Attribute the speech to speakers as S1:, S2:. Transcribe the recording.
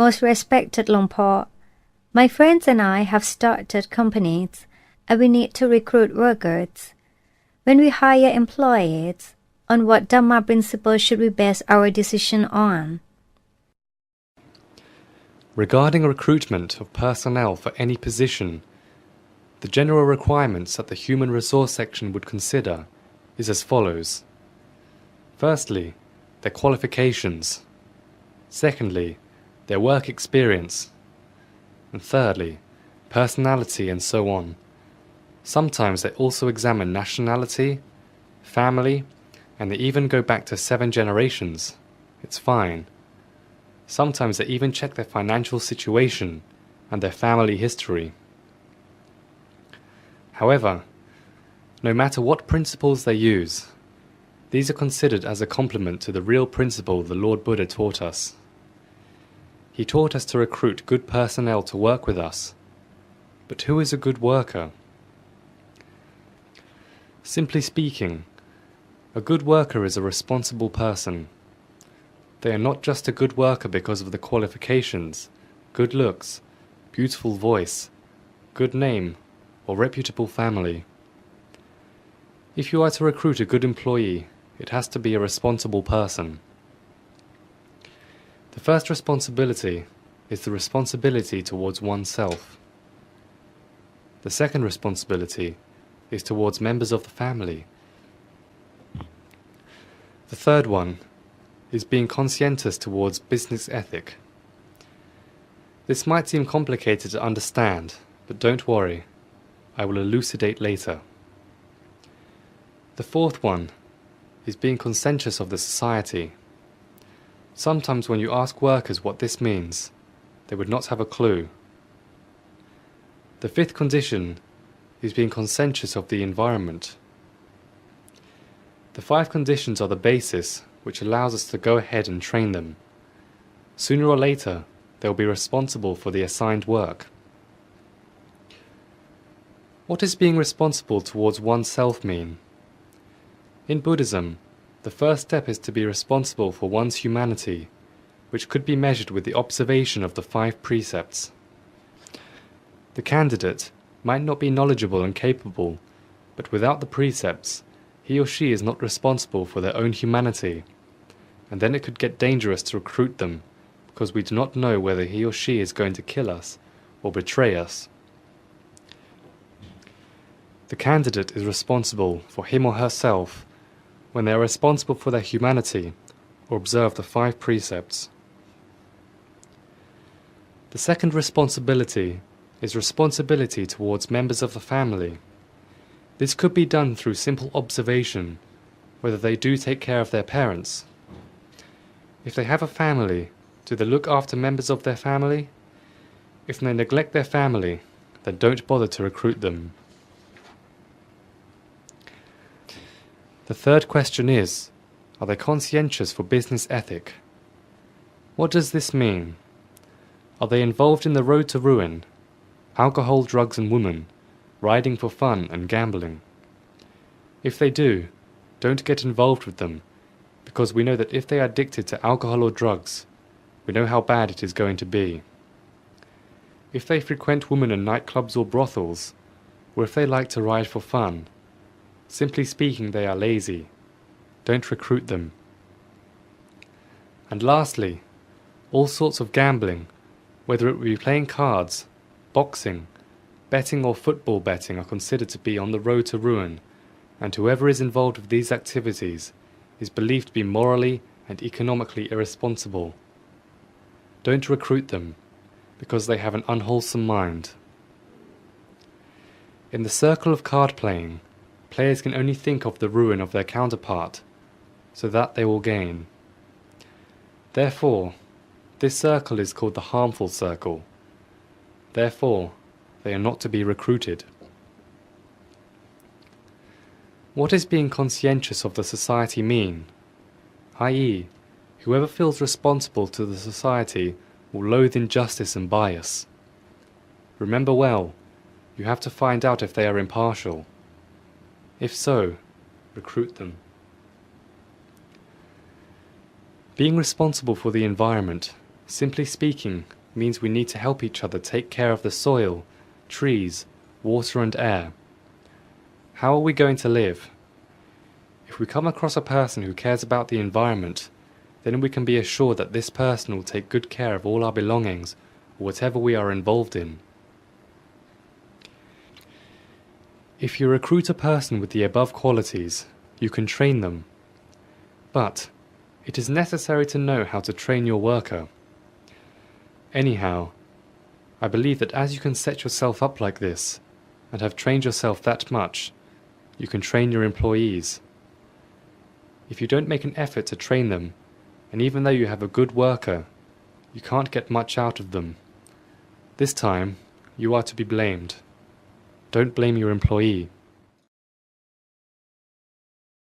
S1: Most respected Longpo, my friends and I have started companies and we need to recruit workers. When we hire employees, on what Dhamma principles should we base our decision on?
S2: Regarding recruitment of personnel for any position, the general requirements that the Human Resource section would consider is as follows. Firstly, their qualifications. Secondly, their work experience. And thirdly, personality and so on. Sometimes they also examine nationality, family, and they even go back to 7 generations. It's fine. Sometimes they even check their financial situation and their family history. However, no matter what principles they use, these are considered as a complement to the real principle the Lord Buddha taught us. He taught us to recruit good personnel to work with us. But who is a good worker? Simply speaking, a good worker is a responsible person. They are not just a good worker because of the qualifications, good looks, beautiful voice, good name, or reputable family. If you are to recruit a good employee, it has to be a responsible person. The first responsibility is the responsibility towards oneself. The second responsibility is towards members of the family. The third one is being conscientious towards business ethic. This might seem complicated to understand, but don't worry, I will elucidate later. The fourth one is being conscientious of the society. Sometimes when you ask workers what this means, they would not have a clue. The fifth condition is being conscientious of the environment. The 5 conditions are the basis which allows us to go ahead and train them. Sooner or later, they will be responsible for the assigned work. What does being responsible towards oneself mean? In Buddhism, the first step is to be responsible for one's humanity, which could be measured with the observation of the 5 precepts. The candidate might not be knowledgeable and capable, but without the precepts, he or she is not responsible for their own humanity, and then it could get dangerous to recruit them, because we do not know whether he or she is going to kill us or betray us. The candidate is responsible for him or herself when they are responsible for their humanity or observe the 5 precepts. The second responsibility is responsibility towards members of the family. This could be done through simple observation, whether they do take care of their parents. If they have a family, do they look after members of their family? If they neglect their family, then don't bother to recruit them. The third question is, are they conscientious for business ethic? What does this mean? Are they involved in the road to ruin, alcohol, drugs and women, riding for fun and gambling? If they do, don't get involved with them, because we know that if they are addicted to alcohol or drugs, we know how bad it is going to be. If they frequent women in nightclubs or brothels, or if they like to ride for fun, simply speaking, they are lazy. Don't recruit them. And lastly, all sorts of gambling, whether it be playing cards, boxing, betting or football betting, are considered to be on the road to ruin, and whoever is involved with these activities is believed to be morally and economically irresponsible. Don't recruit them, because they have an unwholesome mind. In the circle of card playing, players can only think of the ruin of their counterpart, so that they will gain. Therefore, this circle is called the harmful circle. Therefore, they are not to be recruited. What does being conscientious of the society mean? I.e., whoever feels responsible to the society will loathe injustice and bias. Remember well, you have to find out if they are impartial. If so, recruit them. Being responsible for the environment simply speaking, means we need to help each other take care of the soil, trees, water and air. How are we going to live? If we come across a person who cares about the environment, then we can be assured that this person will take good care of all our belongings or whatever we are involved in. If you recruit a person with the above qualities, you can train them. But it is necessary to know how to train your worker. Anyhow, I believe that as you can set yourself up like this, and have trained yourself that much, you can train your employees. If you don't make an effort to train them, and even though you have a good worker, you can't get much out of them. This time, you are to be blamed. Don't blame your employee.